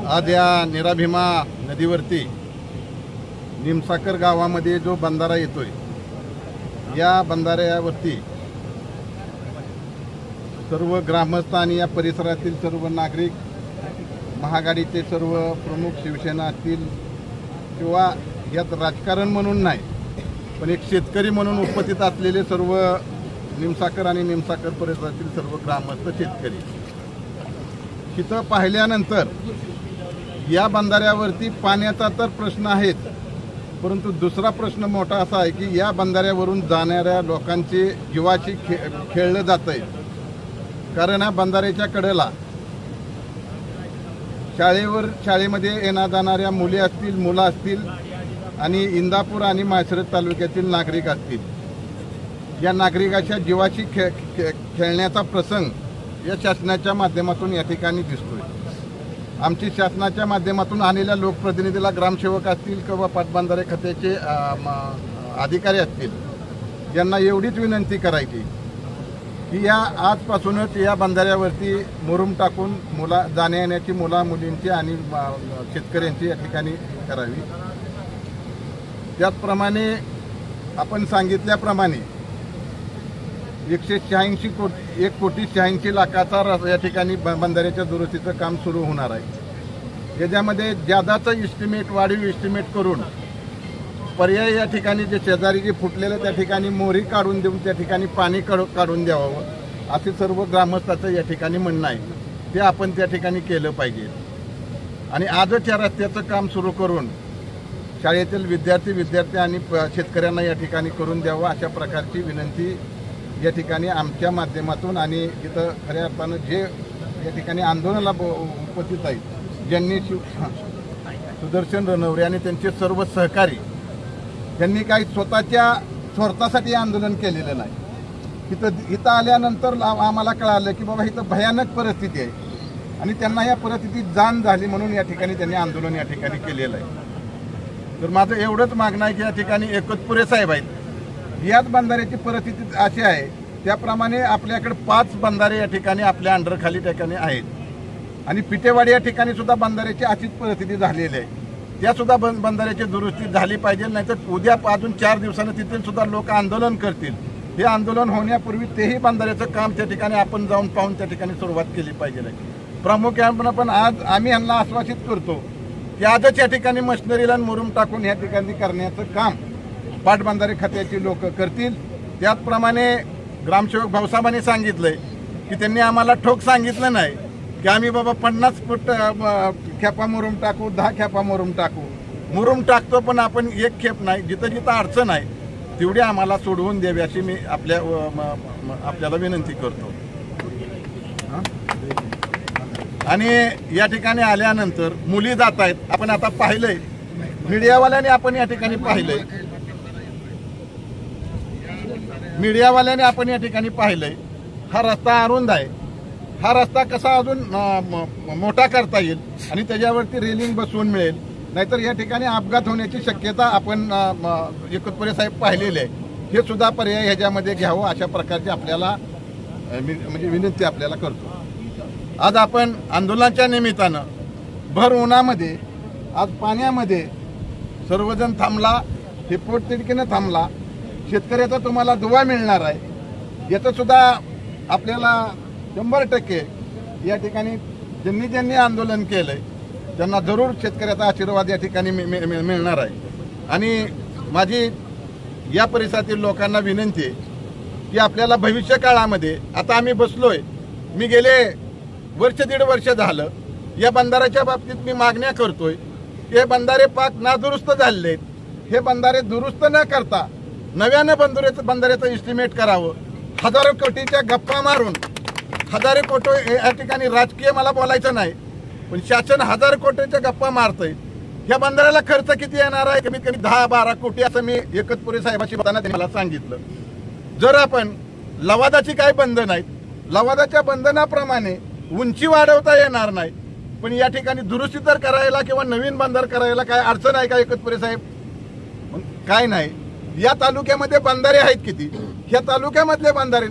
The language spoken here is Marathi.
आज या निराभीमा नदीवरती निमसाकर गावामध्ये जो बंधारा येतोय, या बंधाऱ्यावरती सर्व ग्रामस्थ आणि या परिसरातील सर्व नागरिक, महाआघाडीचे सर्व प्रमुख, शिवसेना असतील किंवा यात राजकारण म्हणून नाही पण एक शेतकरी म्हणून उपस्थित असलेले सर्व निमसाकर आणि निमसाकर परिसरातील सर्व ग्रामस्थ शेतकरी इथं पाहिल्यानंतर या बंधाऱ्यावरती पाण्याचा तर प्रश्न आहेच, परंतु दुसरा प्रश्न मोठा असा आहे की या बंधाऱ्यावरून जाणाऱ्या लोकांचे जीवाशी खेळलं जात आहे। कारण या बंधाऱ्याच्या कडेला शाळेमध्ये येणा जाणाऱ्या मुली असतील, मुलं असतील आणि इंदापूर आणि माळशिरस तालुक्यातील नागरिक असतील, या नागरिकाच्या जीवाशी खेळण्याचा प्रसंग या शासनाच्या माध्यमातून या ठिकाणी दिसतोय। आमची शासनाच्या माध्यमातून आलेल्या लोकप्रतिनिधीला, ग्रामसेवक असतील किंवा पाटबंधारे खात्याचे अधिकारी असतील, यांना एवढीच विनंती करायची की या आजपासूनच या बंधाऱ्यावरती मुरुम टाकून जाण्या येण्याची मुला मुलींची आणि शेतकऱ्यांची या ठिकाणी करावी। त्याचप्रमाणे आपण सांगितल्याप्रमाणे 1,86,86,00,000 या ठिकाणी बंधाऱ्याच्या दुरुस्तीचं काम सुरू होणार आहे। याच्यामध्ये ज्यादाचं इस्टिमेट, वाढीव इस्टिमेट करून पर्याय या ठिकाणी जे शेजारी जे फुटलेलं त्या ठिकाणी मोरी काढून देऊन त्या ठिकाणी पाणी काढून द्यावं असे सर्व ग्रामस्थाचं या ठिकाणी म्हणणं आहे। ते आपण त्या ठिकाणी केलं पाहिजे आणि आजच या रस्त्याचं काम सुरू करून शाळेतील विद्यार्थी आणि शेतकऱ्यांना या ठिकाणी करून द्यावं अशा प्रकारची विनंती या ठिकाणी आमच्या माध्यमातून आणि इथं खऱ्या अर्थानं जे या ठिकाणी आंदोलनाला उपस्थित आहेत, ज्यांनी सुदर्शन रणवरे आणि त्यांचे सर्व सहकारी, त्यांनी काही स्वतःच्या स्वार्थासाठी आंदोलन केलेलं नाही। इथं आल्यानंतर आम्हाला कळालं की बाबा इथं भयानक परिस्थिती आहे आणि त्यांना या परिस्थितीत जाण झाली म्हणून या ठिकाणी त्यांनी आंदोलन या ठिकाणी केलेलं आहे। तर माझं एवढंच मागणं आहे की या ठिकाणी एकतपुरे साहेब आहेत, याच बंधाऱ्याची परिस्थिती अशी आहे त्याप्रमाणे आपल्याकडे 5 बंधारे या ठिकाणी आपल्या अंडरखाली ठिकाणी आहेत आणि पिटेवाडी या ठिकाणी सुद्धा बंधाऱ्याची अशीच परिस्थिती झालेली आहे। त्या सुद्धा बंधाऱ्याची दुरुस्ती झाली पाहिजे, नाहीतर उद्या अजून 4 दिवसांनी तिथून सुद्धा लोक आंदोलन करतील। हे आंदोलन होण्यापूर्वी तेही बंधाऱ्याचं काम त्या ठिकाणी आपण जाऊन पाहून त्या ठिकाणी सुरुवात केली पाहिजे। प्रामुख्याने पण आज आम्ही यांना आश्वासित करतो की आजच या ठिकाणी मशिनरीला मुरुम टाकून या ठिकाणी करण्याचं काम पाटबंधारे खात्याची लोक करतील। त्याचप्रमाणे ग्रामसेवक भाऊसाहेबांनी सांगितलंय की त्यांनी आम्हाला ठोक सांगितलं नाही की आम्ही बाबा 50 फूट खेपा मुरुम टाकू, 10 खेपा मुरुम टाकू। मुरुम टाकतो पण आपण एक खेप नाही, जिथं जिथं अडचण आहे तेवढी आम्हाला सोडवून द्यावी अशी मी आपल्याला विनंती करतो। आणि या ठिकाणी आल्यानंतर मुली जात आहेत, आपण आता पाहिलंय, मीडियावाल्याने आपण या ठिकाणी पाहिलंय, आपण या ठिकाणी पाहिलंय हा रस्ता अरुंद आहे, हा रस्ता कसा अजून मोठा करता येईल आणि त्याच्यावरती रेलिंग बसवून मिळेल, नाहीतर या ठिकाणी अपघात होण्याची शक्यता आपण एकतपुरे साहेब पाहिलेले आहे। हे सुद्धा पर्याय ह्याच्यामध्ये घ्यावं अशा प्रकारची आपल्याला म्हणजे विनंती आपल्याला करतो। आज आपण आंदोलनाच्या निमित्तानं भर उन्हामध्ये, आज पाण्यामध्ये सर्वजण थांबला, हे पोटतिडकीनं थांबला, शेतकऱ्याचा तुम्हाला दुवा मिळणार आहे याचं सुद्धा आपल्याला 100% या ठिकाणी ज्यांनी आंदोलन केलंय त्यांना जरूर शेतकऱ्याचा आशीर्वाद या ठिकाणी मिळणार आहे। आणि माझी या परिसरातील लोकांना विनंती आहे की आपल्याला भविष्य काळामध्ये, आता आम्ही बसलोय, मी गेले 1.5 वर्ष झालं या बंधाऱ्याच्या बाबतीत मी मागण्या करतोय की हे बंधारे पाक नादुरुस्त झालेले आहेत, हे बंधारे दुरुस्त न करता नव्यानं बंधाऱ्याचं इस्टिमेट करावं। हजारो कोटीच्या गप्पा मारून, हजारो कोटी या ठिकाणी राजकीय मला बोलायचं नाही पण शासन 1000 कोटीच्या गप्पा मारतंय। ह्या बंधाऱ्याला खर्च किती येणार आहे? कमीत कमी 10-12 कोटी असं मी एकतपुरे साहेबांशी बोलताना त्यांनी मला सांगितलं। जर आपण लवादाची काही बंधन आहेत, लवादाच्या बंधनाप्रमाणे उंची वाढवता येणार नाही पण या ठिकाणी दुरुस्ती तर करायला किंवा नवीन बंधार करायला काय अडचण आहे का एकतपुरे साहेब? काय नाही। या तालुक्यामध्ये बंधारे आहेत किती? ह्या तालुक्यामधले बंधारे